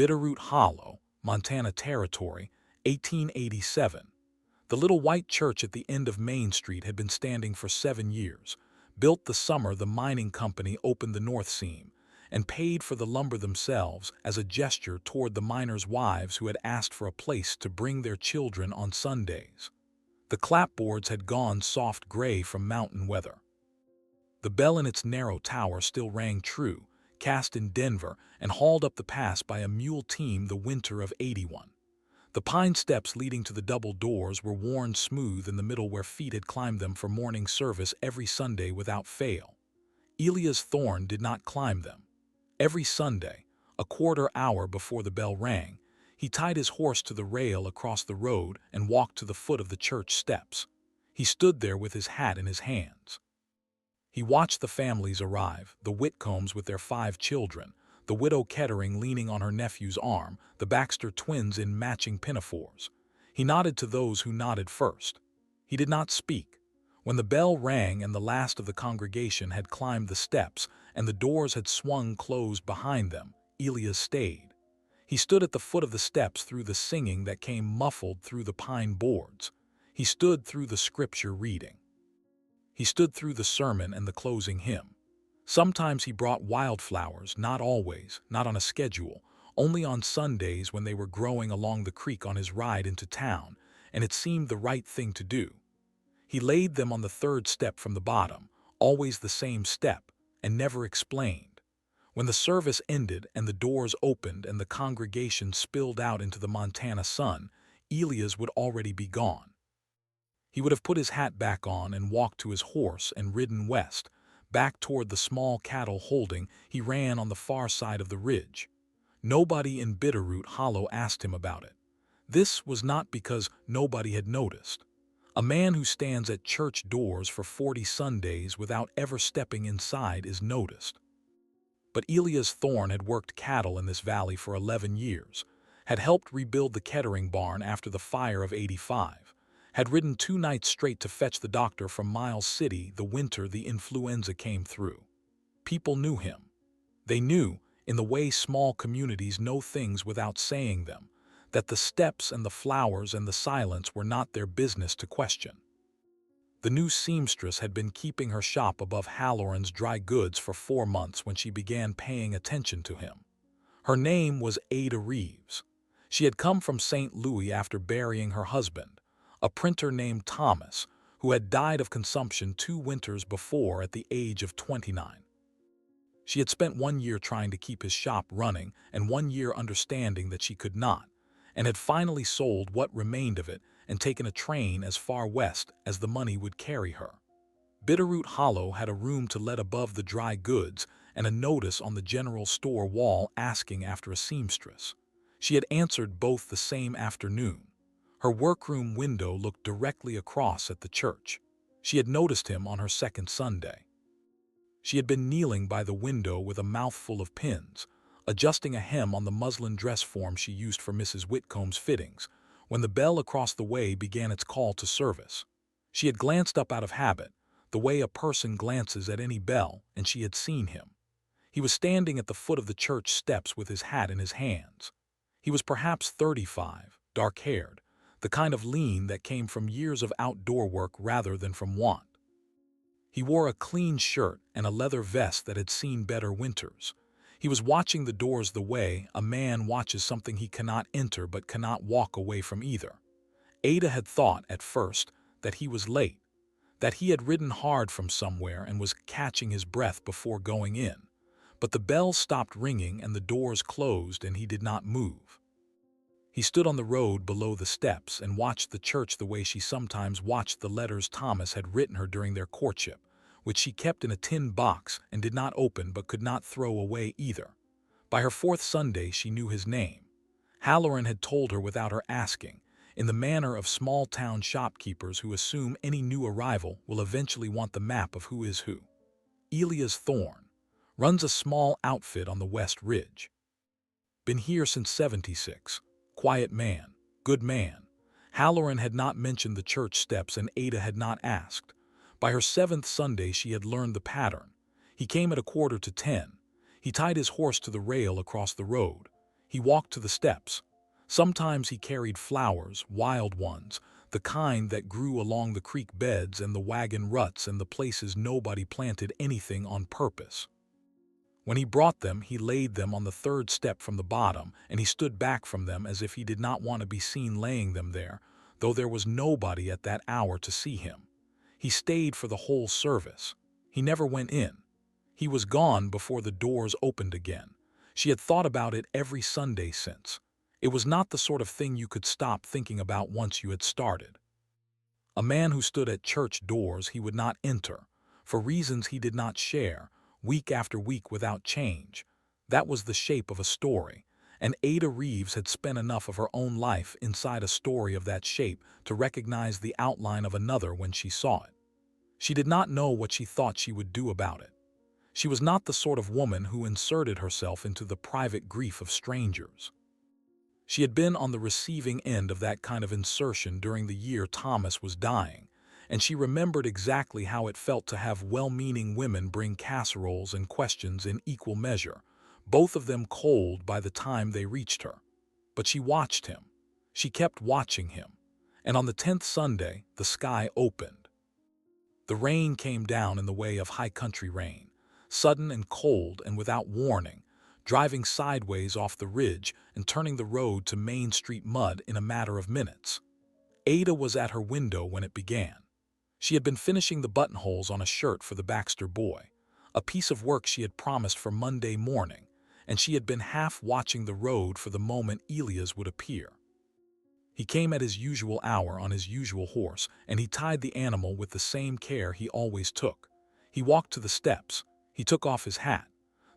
Bitterroot Hollow, Montana Territory, 1887. The little white church at the end of Main Street had been standing for 7 years, built the summer the mining company opened the North Seam, and paid for the lumber themselves as a gesture toward the miners' wives who had asked for a place to bring their children on Sundays. The clapboards had gone soft gray from mountain weather. The bell in its narrow tower still rang true, cast in Denver and hauled up the pass by a mule team the winter of '81. The pine steps leading to the double doors were worn smooth in the middle where feet had climbed them for morning service every Sunday without fail. Elias Thorne did not climb them. Every Sunday, a quarter hour before the bell rang, he tied his horse to the rail across the road and walked to the foot of the church steps. He stood there with his hat in his hands. He watched the families arrive, the Whitcombs with their 5 children, the widow Kettering leaning on her nephew's arm, the Baxter twins in matching pinafores. He nodded to those who nodded first. He did not speak. When the bell rang and the last of the congregation had climbed the steps and the doors had swung closed behind them, Elias stayed. He stood at the foot of the steps through the singing that came muffled through the pine boards. He stood through the scripture reading. He stood through the sermon and the closing hymn. Sometimes he brought wildflowers, not always, not on a schedule, only on Sundays when they were growing along the creek on his ride into town, and it seemed the right thing to do. He laid them on the 3rd step from the bottom, always the same step, and never explained. When the service ended and the doors opened and the congregation spilled out into the Montana sun, Elias would already be gone. He would have put his hat back on and walked to his horse and ridden west, back toward the small cattle holding he ran on the far side of the ridge. Nobody in Bitterroot Hollow asked him about it. This was not because nobody had noticed. A man who stands at church doors for 40 Sundays without ever stepping inside is noticed. But Elias Thorne had worked cattle in this valley for 11 years, had helped rebuild the Kettering barn after the fire of '85, had ridden 2 nights straight to fetch the doctor from Miles City the winter the influenza came through. People knew him. They knew, in the way small communities know things without saying them, that the steps and the flowers and the silence were not their business to question. The new seamstress had been keeping her shop above Halloran's dry goods for 4 months when she began paying attention to him. Her name was Ada Reeves. She had come from St. Louis after burying her husband, a printer named Thomas, who had died of consumption 2 winters before at the age of 29. She had spent 1 year trying to keep his shop running and 1 year understanding that she could not, and had finally sold what remained of it and taken a train as far west as the money would carry her. Bitterroot Hollow had a room to let above the dry goods and a notice on the general store wall asking after a seamstress. She had answered both the same afternoon. Her workroom window looked directly across at the church. She had noticed him on her 2nd Sunday. She had been kneeling by the window with a mouthful of pins, adjusting a hem on the muslin dress form she used for Mrs. Whitcomb's fittings, when the bell across the way began its call to service. She had glanced up out of habit, the way a person glances at any bell, and she had seen him. He was standing at the foot of the church steps with his hat in his hands. He was perhaps 35, dark-haired, the kind of lean that came from years of outdoor work rather than from want. He wore a clean shirt and a leather vest that had seen better winters. He was watching the doors the way a man watches something he cannot enter but cannot walk away from either. Ada had thought, at first, that he was late, that he had ridden hard from somewhere and was catching his breath before going in. But the bell stopped ringing and the doors closed and he did not move. He stood on the road below the steps and watched the church the way she sometimes watched the letters Thomas had written her during their courtship, which she kept in a tin box and did not open but could not throw away either. By her 4th Sunday she knew his name. Halloran had told her without her asking, in the manner of small-town shopkeepers who assume any new arrival will eventually want the map of who is who. Elias Thorne runs a small outfit on the West Ridge. Been here since '76. Quiet man, good man. Halloran had not mentioned the church steps and Ada had not asked. By her 7th Sunday she had learned the pattern. He came at 9:45. He tied his horse to the rail across the road. He walked to the steps. Sometimes he carried flowers, wild ones, the kind that grew along the creek beds and the wagon ruts and the places nobody planted anything on purpose. When he brought them, he laid them on the third step from the bottom, and he stood back from them as if he did not want to be seen laying them there, though there was nobody at that hour to see him. He stayed for the whole service. He never went in. He was gone before the doors opened again. She had thought about it every Sunday since. It was not the sort of thing you could stop thinking about once you had started. A man who stood at church doors he would not enter, for reasons he did not share, week after week without change. That was the shape of a story, and Ada Reeves had spent enough of her own life inside a story of that shape to recognize the outline of another when she saw it. She did not know what she thought she would do about it. She was not the sort of woman who inserted herself into the private grief of strangers. She had been on the receiving end of that kind of insertion during the year Thomas was dying, and she remembered exactly how it felt to have well-meaning women bring casseroles and questions in equal measure, both of them cold by the time they reached her. But she watched him. She kept watching him. And on the 10th Sunday, the sky opened. The rain came down in the way of high country rain, sudden and cold and without warning, driving sideways off the ridge and turning the road to Main Street mud in a matter of minutes. Ada was at her window when it began. She had been finishing the buttonholes on a shirt for the Baxter boy, a piece of work she had promised for Monday morning, and she had been half watching the road for the moment Elias would appear. He came at his usual hour on his usual horse, and he tied the animal with the same care he always took. He walked to the steps. He took off his hat.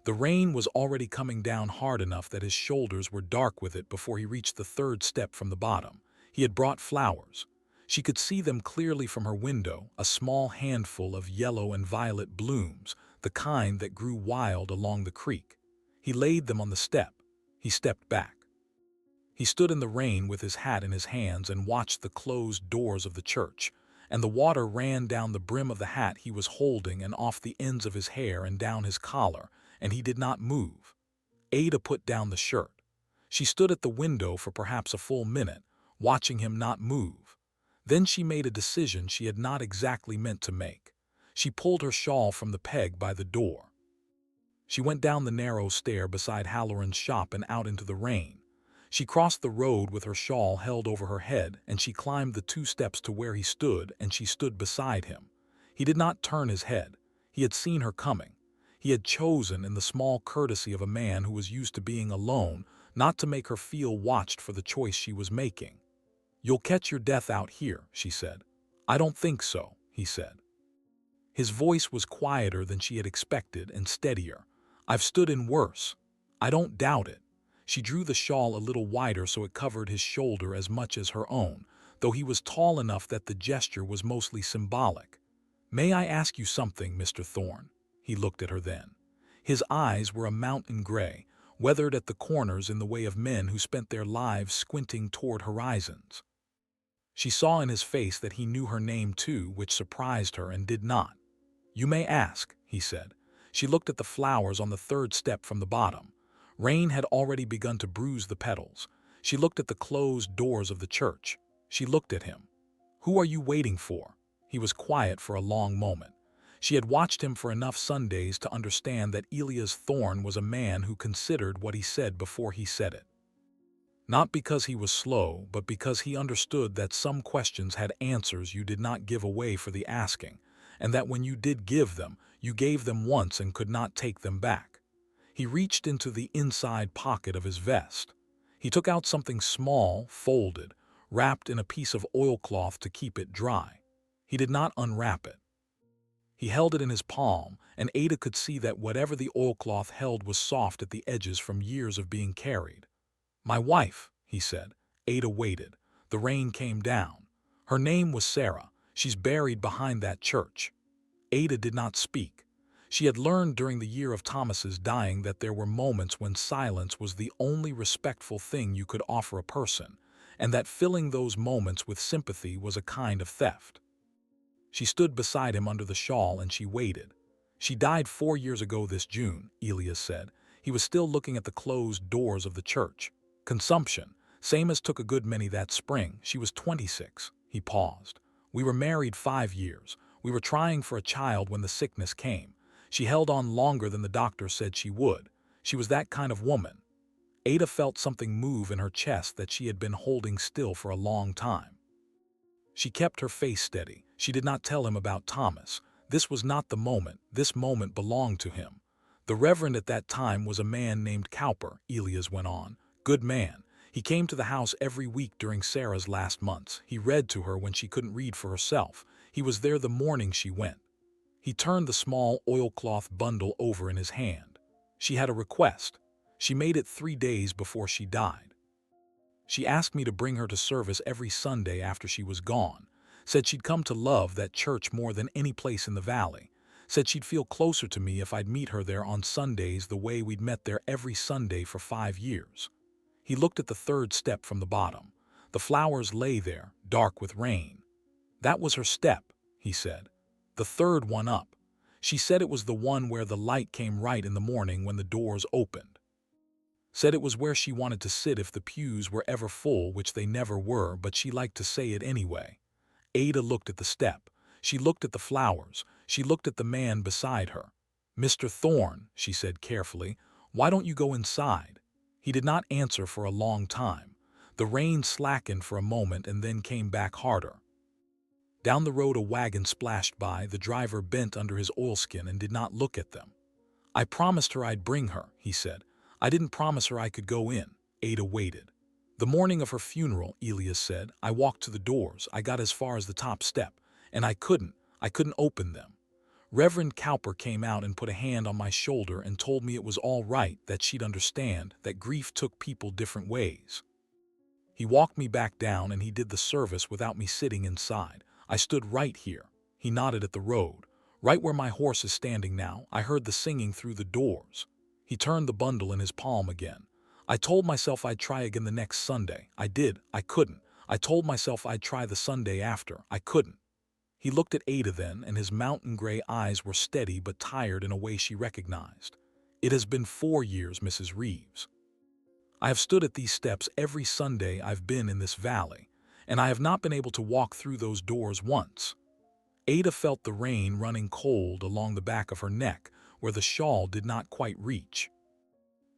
The rain was already coming down hard enough that his shoulders were dark with it before he reached the third step from the bottom. He had brought flowers. She could see them clearly from her window, a small handful of yellow and violet blooms, the kind that grew wild along the creek. He laid them on the step. He stepped back. He stood in the rain with his hat in his hands and watched the closed doors of the church, and the water ran down the brim of the hat he was holding and off the ends of his hair and down his collar, and he did not move. Ada put down the shirt. She stood at the window for perhaps a full minute, watching him not move. Then she made a decision she had not exactly meant to make. She pulled her shawl from the peg by the door. She went down the narrow stair beside Halloran's shop and out into the rain. She crossed the road with her shawl held over her head, and she climbed the 2 steps to where he stood, and she stood beside him. He did not turn his head. He had seen her coming. He had chosen, in the small courtesy of a man who was used to being alone, not to make her feel watched for the choice she was making. "You'll catch your death out here," she said. "I don't think so," he said. His voice was quieter than she had expected and steadier. "I've stood in worse. I don't doubt it." She drew the shawl a little wider so it covered his shoulder as much as her own, though he was tall enough that the gesture was mostly symbolic. "May I ask you something, Mr. Thorne?" He looked at her then. His eyes were a mountain gray, weathered at the corners in the way of men who spent their lives squinting toward horizons. She saw in his face that he knew her name too, which surprised her and did not. "You may ask," he said. She looked at the flowers on the third step from the bottom. Rain had already begun to bruise the petals. She looked at the closed doors of the church. She looked at him. "Who are you waiting for?" He was quiet for a long moment. She had watched him for enough Sundays to understand that Elias Thorne was a man who considered what he said before he said it. Not because he was slow, but because he understood that some questions had answers you did not give away for the asking, and that when you did give them, you gave them once and could not take them back. He reached into the inside pocket of his vest. He took out something small, folded, wrapped in a piece of oilcloth to keep it dry. He did not unwrap it. He held it in his palm, and Ada could see that whatever the oilcloth held was soft at the edges from years of being carried. "My wife," he said. Ada waited. The rain came down. "Her name was Sarah. She's buried behind that church." Ada did not speak. She had learned during the year of Thomas's dying that there were moments when silence was the only respectful thing you could offer a person, and that filling those moments with sympathy was a kind of theft. She stood beside him under the shawl and she waited. "She died 4 years ago this June," Elias said. He was still looking at the closed doors of the church. Consumption, same as took a good many that spring. She was 26. He paused. We were married 5 years. We were trying for a child when the sickness came. She held on longer than the doctor said she would. She was that kind of woman. Ada felt something move in her chest that she had been holding still for a long time. She kept her face steady. She did not tell him about Thomas. This was not the moment. This moment belonged to him. The Reverend at that time was a man named Cowper, Elias went on. Good man. He came to the house every week during Sarah's last months. He read to her when she couldn't read for herself. He was there the morning she went. He turned the small oilcloth bundle over in his hand. She had a request. She made it 3 days before she died. She asked me to bring her to service every Sunday after she was gone. Said she'd come to love that church more than any place in the valley. Said she'd feel closer to me if I'd meet her there on Sundays the way we'd met there every Sunday for 5 years. He looked at the third step from the bottom. The flowers lay there, dark with rain. That was her step, he said. The third one up. She said it was the one where the light came right in the morning when the doors opened. Said it was where she wanted to sit if the pews were ever full, which they never were, but she liked to say it anyway. Ada looked at the step. She looked at the flowers. She looked at the man beside her. "Mr. Thorne," she said carefully, "why don't you go inside?" He did not answer for a long time. The rain slackened for a moment and then came back harder. Down the road a wagon splashed by. The driver bent under his oilskin and did not look at them. "I promised her I'd bring her," he said. "I didn't promise her I could go in." Ada waited. "The morning of her funeral," Elias said, "I walked to the doors. I got as far as the top step, and I couldn't open them. Reverend Cowper came out and put a hand on my shoulder and told me it was all right, that she'd understand, that grief took people different ways. He walked me back down and he did the service without me sitting inside. I stood right here." He nodded at the road. "Right where my horse is standing now. I heard the singing through the doors." He turned the bundle in his palm again. "I told myself I'd try again the next Sunday. I did. I couldn't. I told myself I'd try the Sunday after. I couldn't." He looked at Ada then, and his mountain gray eyes were steady but tired in a way she recognized. "It has been 4 years, Mrs. Reeves. I have stood at these steps every Sunday I've been in this valley, and I have not been able to walk through those doors once." Ada felt the rain running cold along the back of her neck, where the shawl did not quite reach.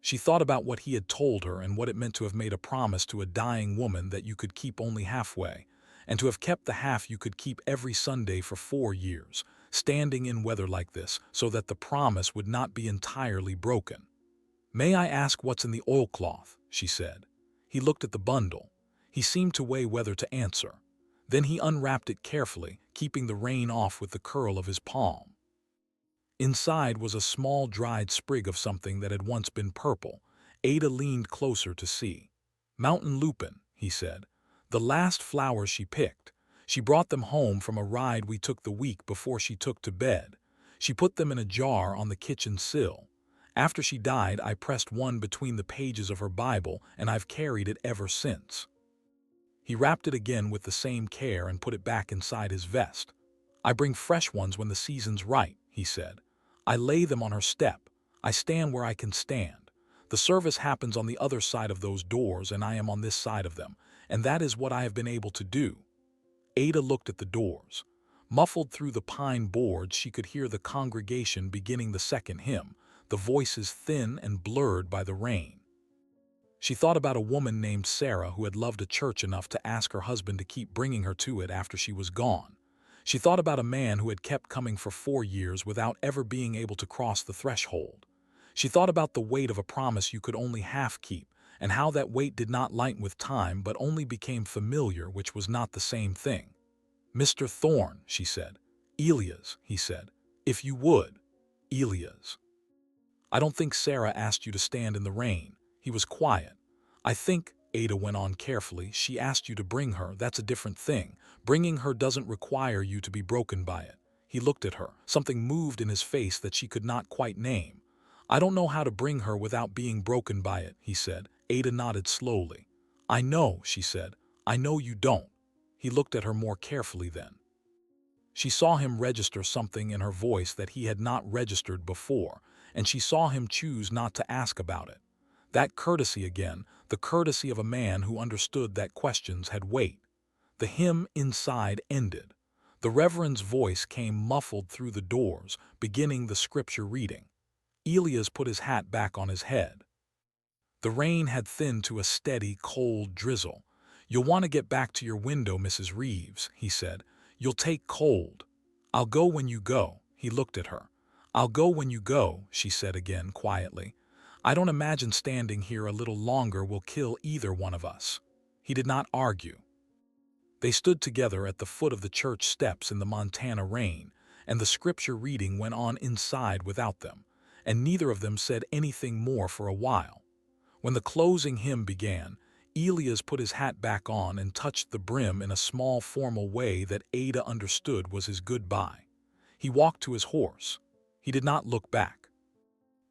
She thought about what he had told her and what it meant to have made a promise to a dying woman that you could keep only halfway, and to have kept the half you could keep every Sunday for 4 years, standing in weather like this so that the promise would not be entirely broken. "May I ask what's in the oilcloth?" she said. He looked at the bundle. He seemed to weigh whether to answer. Then he unwrapped it carefully, keeping the rain off with the curl of his palm. Inside was a small dried sprig of something that had once been purple. Ada leaned closer to see. "Mountain lupin," he said. "The last flowers she picked. She brought them home from a ride we took the week before she took to bed. She put them in a jar on the kitchen sill. After she died, I pressed one between the pages of her Bible, and I've carried it ever since." He wrapped it again with the same care and put it back inside his vest. "I bring fresh ones when the season's right," he said. "I lay them on her step. I stand where I can stand. The service happens on the other side of those doors, and I am on this side of them, and that is what I have been able to do." Ada looked at the doors. Muffled through the pine boards, she could hear the congregation beginning the second hymn, the voices thin and blurred by the rain. She thought about a woman named Sarah who had loved a church enough to ask her husband to keep bringing her to it after she was gone. She thought about a man who had kept coming for 4 years without ever being able to cross the threshold. She thought about the weight of a promise you could only half keep, and how that weight did not lighten with time but only became familiar, which was not the same thing. "Mr. Thorne," she said. "Elias," he said. "If you would." "Elias." "I don't think Sarah asked you to stand in the rain." He was quiet. "I think," Ada went on carefully, "she asked you to bring her. That's a different thing. Bringing her doesn't require you to be broken by it." He looked at her. Something moved in his face that she could not quite name. "I don't know how to bring her without being broken by it," he said. Ada nodded slowly. "I know," she said. "I know you don't." He looked at her more carefully then. She saw him register something in her voice that he had not registered before, and she saw him choose not to ask about it. That courtesy again, the courtesy of a man who understood that questions had weight. The hymn inside ended. The Reverend's voice came muffled through the doors, beginning the scripture reading. Elias put his hat back on his head. The rain had thinned to a steady, cold drizzle. "You'll want to get back to your window, Mrs. Reeves," he said. "You'll take cold." "I'll go when you go," he looked at her. "I'll go when you go," she said again, quietly. "I don't imagine standing here a little longer will kill either one of us." He did not argue. They stood together at the foot of the church steps in the Montana rain, and the scripture reading went on inside without them, and neither of them said anything more for a while. When the closing hymn began, Elias put his hat back on and touched the brim in a small formal way that Ada understood was his goodbye. He walked to his horse. He did not look back.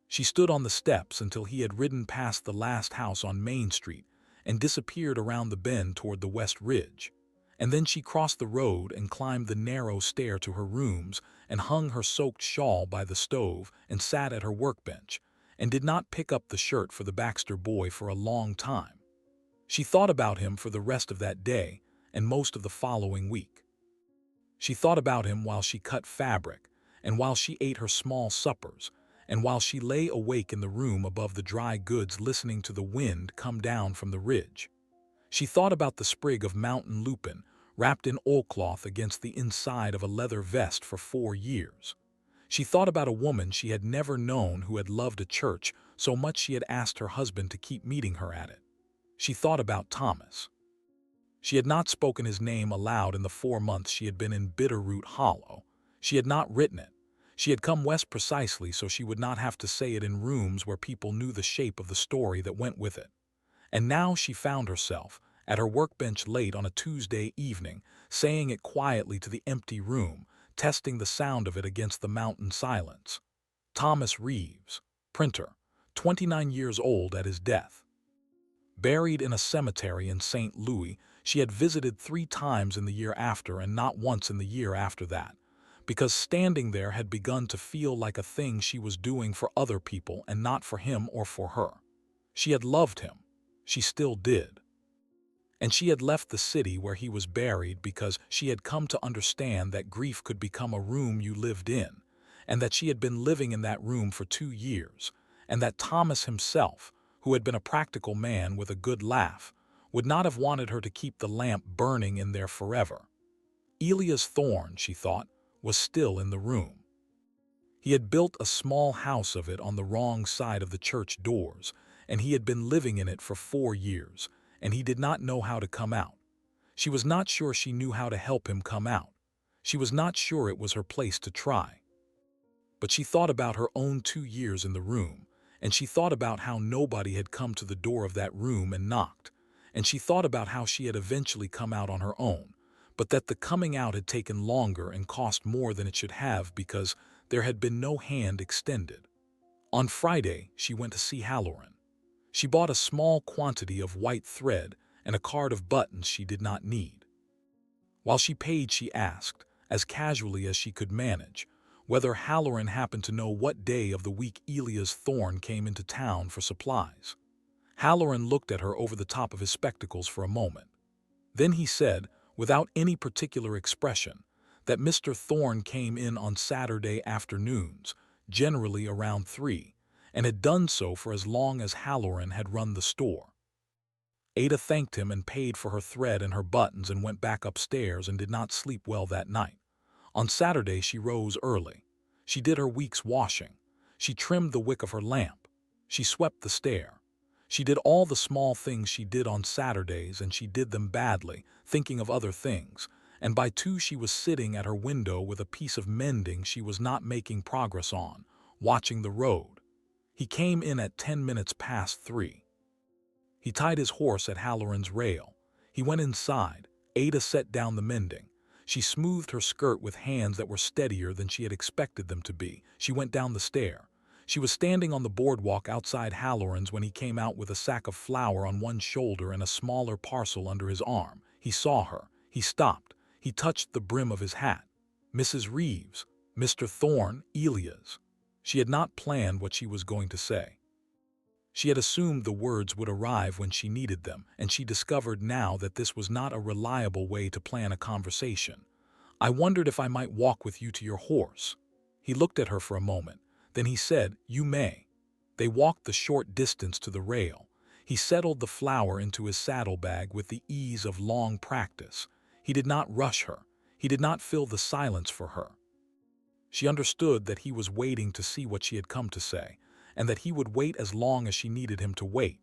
She stood on the steps until he had ridden past the last house on Main Street and disappeared around the bend toward the West Ridge. And then she crossed the road and climbed the narrow stair to her rooms and hung her soaked shawl by the stove and sat at her workbench and did not pick up the shirt for the Baxter boy for a long time. She thought about him for the rest of that day and most of the following week. She thought about him while she cut fabric and while she ate her small suppers and while she lay awake in the room above the dry goods listening to the wind come down from the ridge. She thought about the sprig of mountain lupin wrapped in oilcloth against the inside of a leather vest for 4 years. She thought about a woman she had never known who had loved a church so much she had asked her husband to keep meeting her at it. She thought about Thomas. She had not spoken his name aloud in the 4 months she had been in Bitterroot Hollow. She had not written it. She had come west precisely so she would not have to say it in rooms where people knew the shape of the story that went with it. And now she found herself, at her workbench late on a Tuesday evening, saying it quietly to the empty room, testing the sound of it against the mountain silence. Thomas Reeves, printer, 29 years old at his death. Buried in a cemetery in St. Louis, she had visited 3 times in the year after and not once in the year after that, because standing there had begun to feel like a thing she was doing for other people and not for him or for her. She had loved him. She still did. And she had left the city where he was buried because she had come to understand that grief could become a room you lived in, and that she had been living in that room for 2 years, and that Thomas himself, who had been a practical man with a good laugh, would not have wanted her to keep the lamp burning in there forever. Elias Thorne, she thought, was still in the room. He had built a small house of it on the wrong side of the church doors, and he had been living in it for 4 years, and he did not know how to come out. She was not sure she knew how to help him come out. She was not sure it was her place to try. But she thought about her own 2 years in the room, and she thought about how nobody had come to the door of that room and knocked, and she thought about how she had eventually come out on her own, but that the coming out had taken longer and cost more than it should have because there had been no hand extended. On Friday, she went to see Halloran. She bought a small quantity of white thread and a card of buttons she did not need. While she paid, she asked, as casually as she could manage, whether Halloran happened to know what day of the week Elias Thorne came into town for supplies. Halloran looked at her over the top of his spectacles for a moment. Then he said, without any particular expression, that Mr. Thorne came in on Saturday afternoons, generally around 3, and had done so for as long as Halloran had run the store. Ada thanked him and paid for her thread and her buttons and went back upstairs and did not sleep well that night. On Saturday she rose early. She did her week's washing. She trimmed the wick of her lamp. She swept the stair. She did all the small things she did on Saturdays, and she did them badly, thinking of other things, and by 2 she was sitting at her window with a piece of mending she was not making progress on, watching the road. He came in at 10 minutes past 3. He tied his horse at Halloran's rail. He went inside. Ada set down the mending. She smoothed her skirt with hands that were steadier than she had expected them to be. She went down the stair. She was standing on the boardwalk outside Halloran's when he came out with a sack of flour on one shoulder and a smaller parcel under his arm. He saw her. He stopped. He touched the brim of his hat. "Mrs. Reeves, Mr. Thorne, Elias." She had not planned what she was going to say. She had assumed the words would arrive when she needed them, and she discovered now that this was not a reliable way to plan a conversation. "I wondered if I might walk with you to your horse." He looked at her for a moment. Then he said, "You may." They walked the short distance to the rail. He settled the flower into his saddlebag with the ease of long practice. He did not rush her. He did not fill the silence for her. She understood that he was waiting to see what she had come to say, and that he would wait as long as she needed him to wait.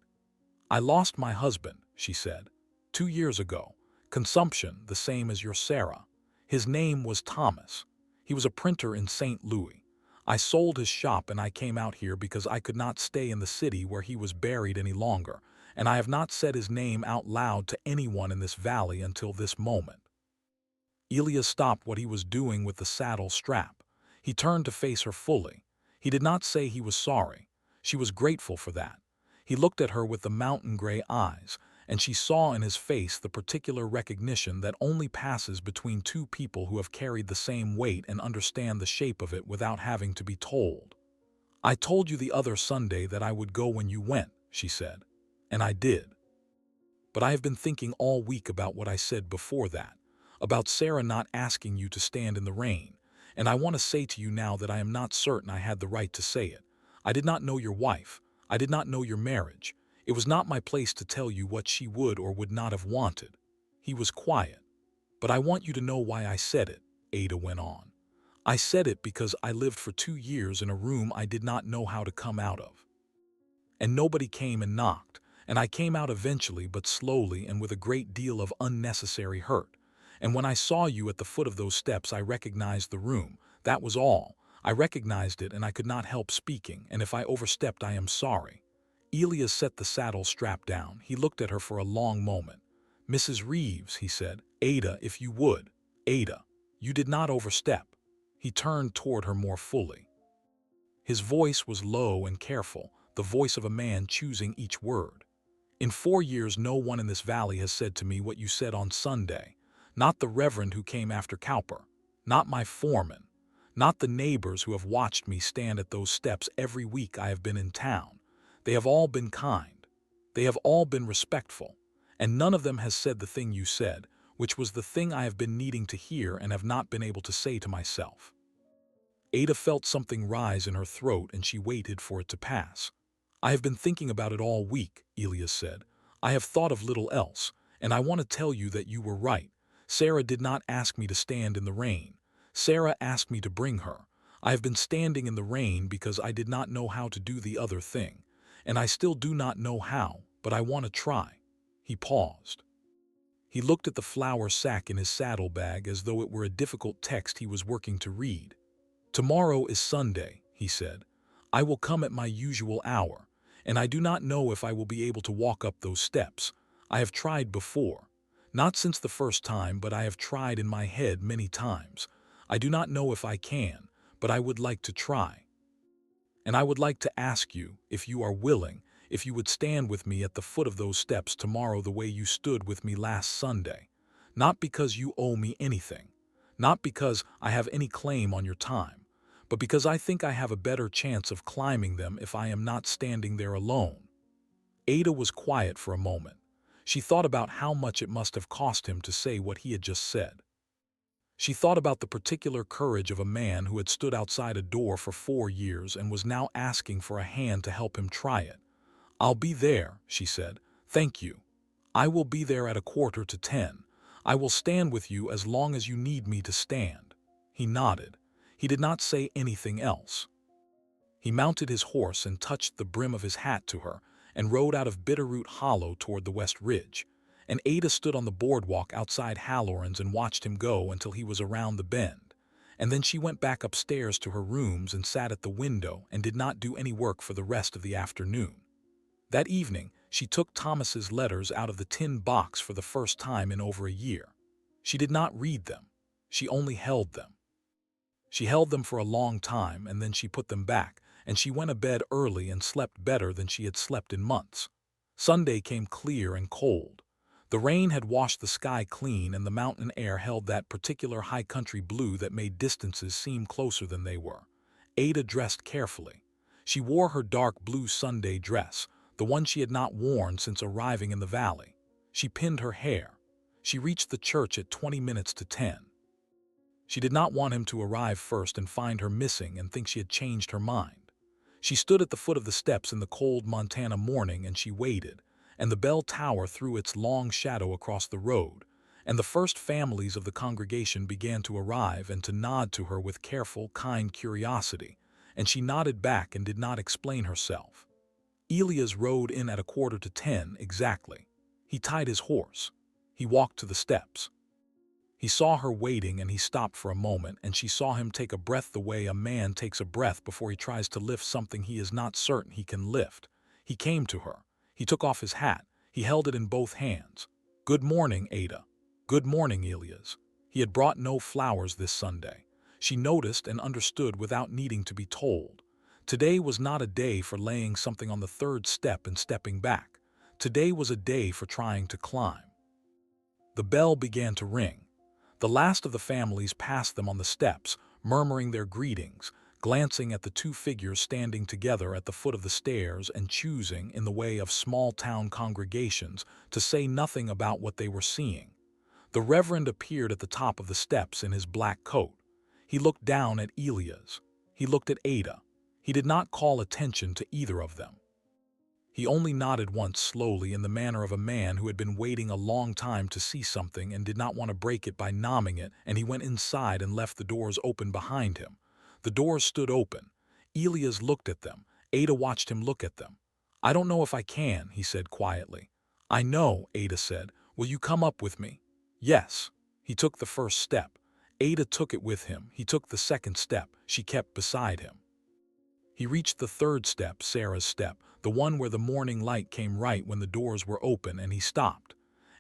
"I lost my husband," she said, "2 years ago. Consumption, the same as your Sarah. His name was Thomas. He was a printer in St. Louis. I sold his shop and I came out here because I could not stay in the city where he was buried any longer, and I have not said his name out loud to anyone in this valley until this moment." Elias stopped what he was doing with the saddle strap. He turned to face her fully. He did not say he was sorry. She was grateful for that. He looked at her with the mountain-gray eyes, and she saw in his face the particular recognition that only passes between two people who have carried the same weight and understand the shape of it without having to be told. "I told you the other Sunday that I would go when you went," she said, "and I did. But I have been thinking all week about what I said before that, about Sarah not asking you to stand in the rain, and I want to say to you now that I am not certain I had the right to say it. I did not know your wife. I did not know your marriage. It was not my place to tell you what she would or would not have wanted." He was quiet. "But I want you to know why I said it," Ada went on. "I said it because I lived for 2 years in a room I did not know how to come out of. And nobody came and knocked, and I came out eventually but slowly and with a great deal of unnecessary hurt. And when I saw you at the foot of those steps I recognized the room. That was all. I recognized it and I could not help speaking, and if I overstepped I am sorry." Elias set the saddle strap down. He looked at her for a long moment. "Mrs. Reeves," he said, "Ada, if you would. Ada, you did not overstep." He turned toward her more fully. His voice was low and careful, the voice of a man choosing each word. "In 4 years no one in this valley has said to me what you said on Sunday. Not the reverend who came after Cowper. Not my foreman. Not the neighbors who have watched me stand at those steps every week I have been in town. They have all been kind. They have all been respectful. And none of them has said the thing you said, which was the thing I have been needing to hear and have not been able to say to myself." Ada felt something rise in her throat and she waited for it to pass. "I have been thinking about it all week," Elias said. "I have thought of little else, and I want to tell you that you were right. Sarah did not ask me to stand in the rain. Sarah asked me to bring her. I have been standing in the rain because I did not know how to do the other thing, and I still do not know how, but I want to try." He paused. He looked at the flour sack in his saddlebag as though it were a difficult text he was working to read. "Tomorrow is Sunday," he said. "I will come at my usual hour, and I do not know if I will be able to walk up those steps. I have tried before. Not since the first time, but I have tried in my head many times. I do not know if I can, but I would like to try. And I would like to ask you, if you are willing, if you would stand with me at the foot of those steps tomorrow the way you stood with me last Sunday. Not because you owe me anything, not because I have any claim on your time, but because I think I have a better chance of climbing them if I am not standing there alone." Ada was quiet for a moment. She thought about how much it must have cost him to say what he had just said. She thought about the particular courage of a man who had stood outside a door for 4 years and was now asking for a hand to help him try it. "I'll be there," she said. "Thank you. I will be there at 9:45. I will stand with you as long as you need me to stand." He nodded. He did not say anything else. He mounted his horse and touched the brim of his hat to her and rode out of Bitterroot Hollow toward the West Ridge. And Ada stood on the boardwalk outside Halloran's and watched him go until he was around the bend. And then she went back upstairs to her rooms and sat at the window and did not do any work for the rest of the afternoon. That evening, she took Thomas's letters out of the tin box for the first time in over a year. She did not read them. She only held them. She held them for a long time, and then she put them back, and she went to bed early and slept better than she had slept in months. Sunday came clear and cold. The rain had washed the sky clean, and the mountain air held that particular high country blue that made distances seem closer than they were. Ada dressed carefully. She wore her dark blue Sunday dress, the one she had not worn since arriving in the valley. She pinned her hair. She reached the church at 20 minutes to 10. She did not want him to arrive first and find her missing and think she had changed her mind. She stood at the foot of the steps in the cold Montana morning and she waited, and the bell tower threw its long shadow across the road, and the first families of the congregation began to arrive and to nod to her with careful, kind curiosity, and she nodded back and did not explain herself. Elias rode in at 9:45 exactly. He tied his horse. He walked to the steps. He saw her waiting and he stopped for a moment, and she saw him take a breath the way a man takes a breath before he tries to lift something he is not certain he can lift. He came to her. He took off his hat. He held it in both hands. "Good morning, Ada." "Good morning, Elias." He had brought no flowers this Sunday. She noticed and understood without needing to be told. Today was not a day for laying something on the third step and stepping back. Today was a day for trying to climb. The bell began to ring. The last of the families passed them on the steps, murmuring their greetings, glancing at the two figures standing together at the foot of the stairs and choosing, in the way of small-town congregations, to say nothing about what they were seeing. The Reverend appeared at the top of the steps in his black coat. He looked down at Elias. He looked at Ada. He did not call attention to either of them. He only nodded once slowly in the manner of a man who had been waiting a long time to see something and did not want to break it by nomming it, and he went inside and left the doors open behind him. The doors stood open. Elias looked at them. Ada watched him look at them. "I don't know if I can," he said quietly. "I know," Ada said. "Will you come up with me?" "Yes." He took the first step. Ada took it with him. He took the second step. She kept beside him. He reached the third step, Sarah's step, the one where the morning light came right when the doors were open, and he stopped.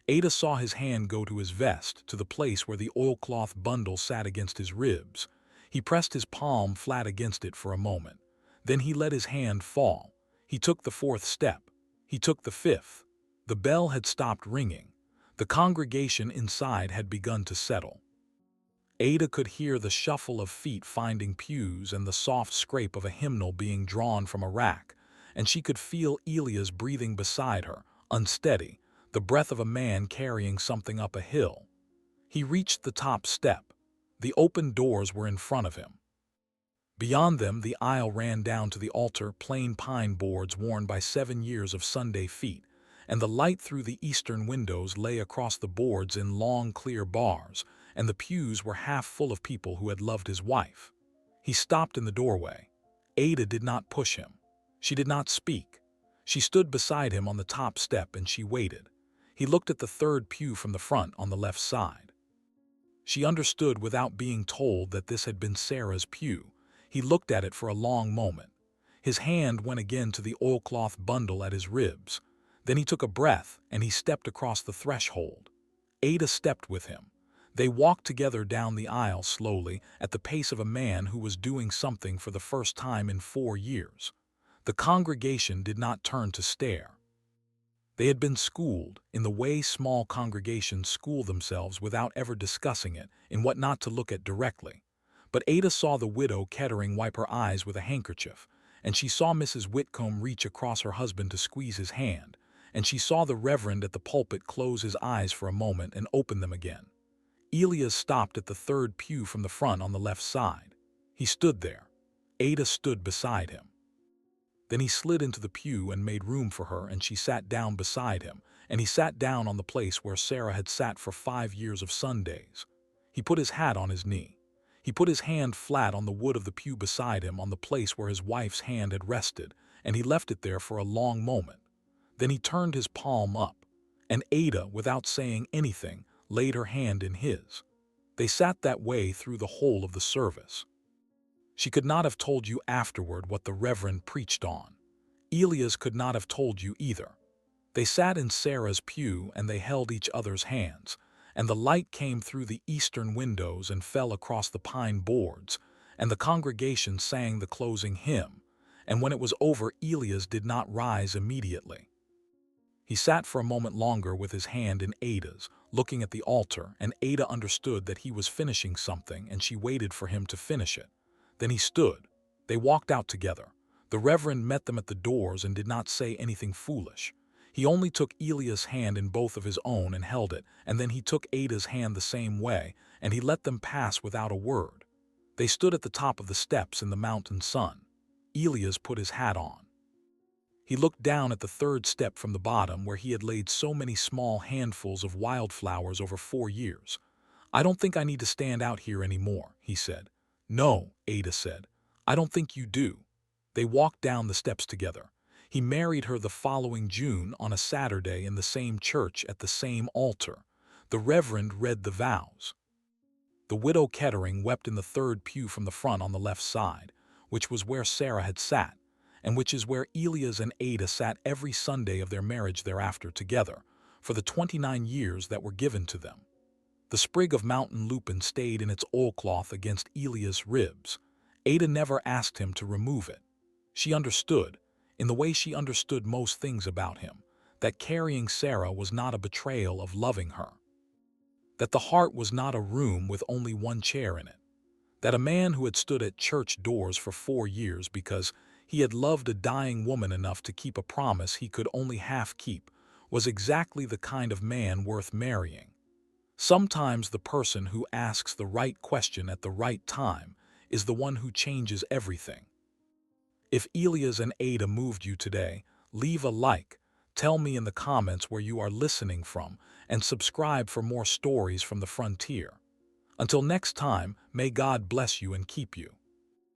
Ada saw his hand go to his vest, to the place where the oilcloth bundle sat against his ribs. He pressed his palm flat against it for a moment. Then he let his hand fall. He took the fourth step. He took the fifth. The bell had stopped ringing. The congregation inside had begun to settle. Ada could hear the shuffle of feet finding pews and the soft scrape of a hymnal being drawn from a rack, and she could feel Elias breathing beside her, unsteady, the breath of a man carrying something up a hill. He reached the top step. The open doors were in front of him. Beyond them, the aisle ran down to the altar, plain pine boards worn by 7 years of Sunday feet, and the light through the eastern windows lay across the boards in long, clear bars, and the pews were half full of people who had loved his wife. He stopped in the doorway. Ada did not push him. She did not speak. She stood beside him on the top step and she waited. He looked at the third pew from the front on the left side. She understood without being told that this had been Sarah's pew. He looked at it for a long moment. His hand went again to the oilcloth bundle at his ribs. Then he took a breath and he stepped across the threshold. Ada stepped with him. They walked together down the aisle slowly, at the pace of a man who was doing something for the first time in 4 years. The congregation did not turn to stare. They had been schooled, in the way small congregations school themselves without ever discussing it, in what not to look at directly. But Ada saw the widow Kettering wipe her eyes with a handkerchief, and she saw Mrs. Whitcomb reach across her husband to squeeze his hand, and she saw the Reverend at the pulpit close his eyes for a moment and open them again. Elias stopped at the third pew from the front on the left side. He stood there. Ada stood beside him. Then he slid into the pew and made room for her, and she sat down beside him, and he sat down on the place where Sarah had sat for 5 years of Sundays. He put his hat on his knee. He put his hand flat on the wood of the pew beside him on the place where his wife's hand had rested, and he left it there for a long moment. Then he turned his palm up, and Ada, without saying anything, laid her hand in his. They sat that way through the whole of the service. She could not have told you afterward what the Reverend preached on. Elias could not have told you either. They sat in Sarah's pew and they held each other's hands, and the light came through the eastern windows and fell across the pine boards, and the congregation sang the closing hymn, and when it was over, Elias did not rise immediately. He sat for a moment longer with his hand in Ada's, looking at the altar, and Ada understood that he was finishing something and she waited for him to finish it. Then he stood. They walked out together. The Reverend met them at the doors and did not say anything foolish. He only took Elia's hand in both of his own and held it, and then he took Ada's hand the same way, and he let them pass without a word. They stood at the top of the steps in the mountain sun. Elias put his hat on. He looked down at the third step from the bottom where he had laid so many small handfuls of wildflowers over 4 years. "I don't think I need to stand out here anymore," he said. "No," Ada said. "I don't think you do." They walked down the steps together. He married her the following June on a Saturday in the same church at the same altar. The Reverend read the vows. The widow Kettering wept in the third pew from the front on the left side, which was where Sarah had sat, and which is where Elias and Ada sat every Sunday of their marriage thereafter together, for the 29 years that were given to them. The sprig of mountain lupin stayed in its oilcloth against Elias' ribs. Ada never asked him to remove it. She understood, in the way she understood most things about him, that carrying Sarah was not a betrayal of loving her. That the heart was not a room with only one chair in it. That a man who had stood at church doors for 4 years because he had loved a dying woman enough to keep a promise he could only half keep was exactly the kind of man worth marrying. Sometimes the person who asks the right question at the right time is the one who changes everything. If Elias and Ada moved you today, leave a like, tell me in the comments where you are listening from, and subscribe for more stories from the frontier. Until next time, may God bless you and keep you.